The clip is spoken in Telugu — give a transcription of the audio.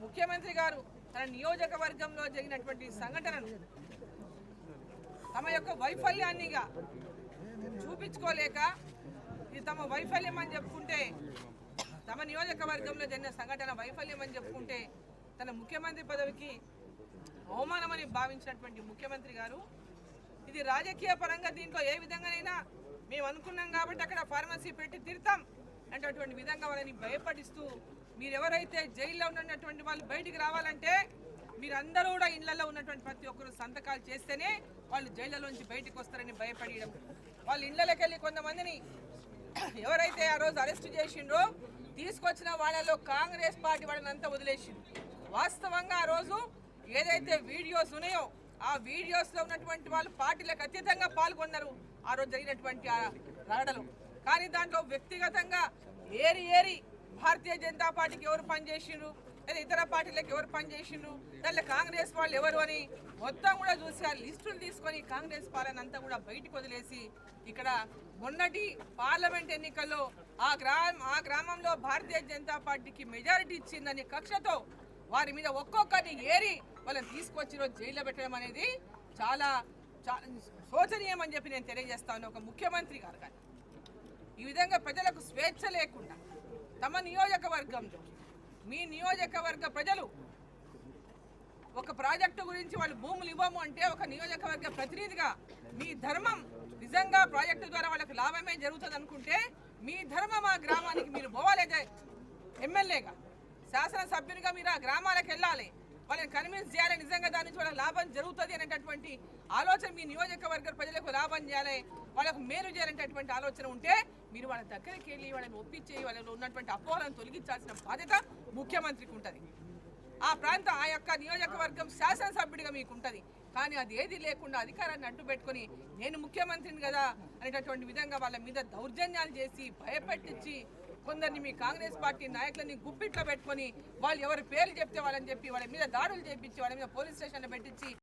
ముఖ్యమంత్రి గారు తన నియోజకవర్గంలో జరిగినటువంటి సంఘటనను తమ యొక్క వైఫల్యాన్నిగా చూపించుకోలేక ఇది తమ వైఫల్యం అని చెప్పుకుంటే, తమ నియోజకవర్గంలో జరిగిన సంఘటన వైఫల్యం అని చెప్పుకుంటే తన ముఖ్యమంత్రి పదవికి అవమానమని భావించినటువంటి ముఖ్యమంత్రి గారు ఇది రాజకీయ పరంగా దీంట్లో ఏ విధంగానైనా మేము అనుకున్నాం కాబట్టి అక్కడ ఫార్మసీ పెట్టి తిడతాం అనేటటువంటి విధంగా వాళ్ళని భయపడిస్తూ, మీరెవరైతే జైల్లో ఉన్నటువంటి వాళ్ళు బయటికి రావాలంటే మీరందరూ కూడా ఇళ్లలో ఉన్నటువంటి ప్రతి ఒక్కరు సంతకాలు చేస్తేనే వాళ్ళు జైళ్ళలోంచి బయటికి వస్తారని భయపడడం, వాళ్ళు ఇళ్లలోకి వెళ్ళి కొంతమందిని ఎవరైతే ఆ రోజు అరెస్ట్ చేసిండ్రో తీసుకొచ్చిన వాళ్ళలో కాంగ్రెస్ పార్టీ వాళ్ళని అంతా వదిలేసింది. వాస్తవంగా ఆ రోజు ఏదైతే వీడియోస్ ఉన్నాయో ఆ వీడియోస్లో ఉన్నటువంటి వాళ్ళు పార్టీలకు అతీతంగా పాల్గొన్నారు ఆ రోజు జరిగినటువంటి రాడలు. కానీ దాంట్లో వ్యక్తిగతంగా ఏరి భారతీయ జనతా పార్టీకి ఎవరు పనిచేసిండ్రు లేదా ఇతర పార్టీలకు ఎవరు పనిచేసిండ్రు, దాంట్లో కాంగ్రెస్ వాళ్ళు ఎవరు అని మొత్తం కూడా చూసి ఆ లిస్టులు తీసుకొని కాంగ్రెస్ పాలన అంతా కూడా బయటకు వదిలేసి ఇక్కడ మొన్నటి పార్లమెంట్ ఎన్నికల్లో ఆ గ్రామంలో భారతీయ జనతా పార్టీకి మెజారిటీ ఇచ్చిందని కక్షతో వారి మీద ఒక్కొక్కరిని ఏరి వాళ్ళని తీసుకొచ్చి రోజు జైల్లో పెట్టడం అనేది చాలా శోచనీయం అని చెప్పి నేను తెలియజేస్తాను. ఒక ముఖ్యమంత్రి గారు కానీ ఈ విధంగా ప్రజలకు స్వేచ్ఛ లేకుండా తమ నియోజకవర్గంలో మీ నియోజకవర్గ ప్రజలు ఒక ప్రాజెక్టు గురించి వాళ్ళు భూములు ఇవ్వము అంటే ఒక నియోజకవర్గ ప్రతినిధిగా మీ ధర్మం నిజంగా ప్రాజెక్టు ద్వారా వాళ్ళకి లాభమే జరుగుతుంది అనుకుంటే మీ ధర్మం ఆ గ్రామానికి మీరు పోవాలేదే, ఎమ్మెల్యేగా శాసనసభ్యునిగా మీరు ఆ గ్రామాలకు వెళ్ళాలి, వాళ్ళని కన్విన్స్ చేయాలి, నిజంగా దాని నుంచి వాళ్ళకి లాభం జరుగుతుంది అనేటటువంటి ఆలోచన మీ నియోజకవర్గ ప్రజలకు లాభం చేయాలి, వాళ్ళకు మేలు చేయాలనేటటువంటి ఆలోచన ఉంటే మీరు వాళ్ళ దగ్గరికి వెళ్ళి వాళ్ళని ఒప్పించి వాళ్ళలో ఉన్నటువంటి అపోహలను తొలగించాల్సిన బాధ్యత ముఖ్యమంత్రికి ఉంటుంది. ఆ యొక్క నియోజకవర్గం శాసనసభ్యుడిగా మీకు ఉంటుంది. కానీ అది ఏది లేకుండా అధికారాన్ని అడ్డు పెట్టుకొని నేను ముఖ్యమంత్రిని కదా అనేటటువంటి విధంగా వాళ్ళ మీద దౌర్జన్యాలు చేసి భయపెట్టించి కొందరిని మీ కాంగ్రెస్ పార్టీ నాయకులని గుప్పిట్లో పెట్టుకొని వాళ్ళు ఎవరి పేర్లు చెప్తే వాళ్ళని చెప్పి వాళ్ళ మీద దాడులు చేపించి వాళ్ళ మీద పోలీస్ స్టేషన్లో పెట్టించి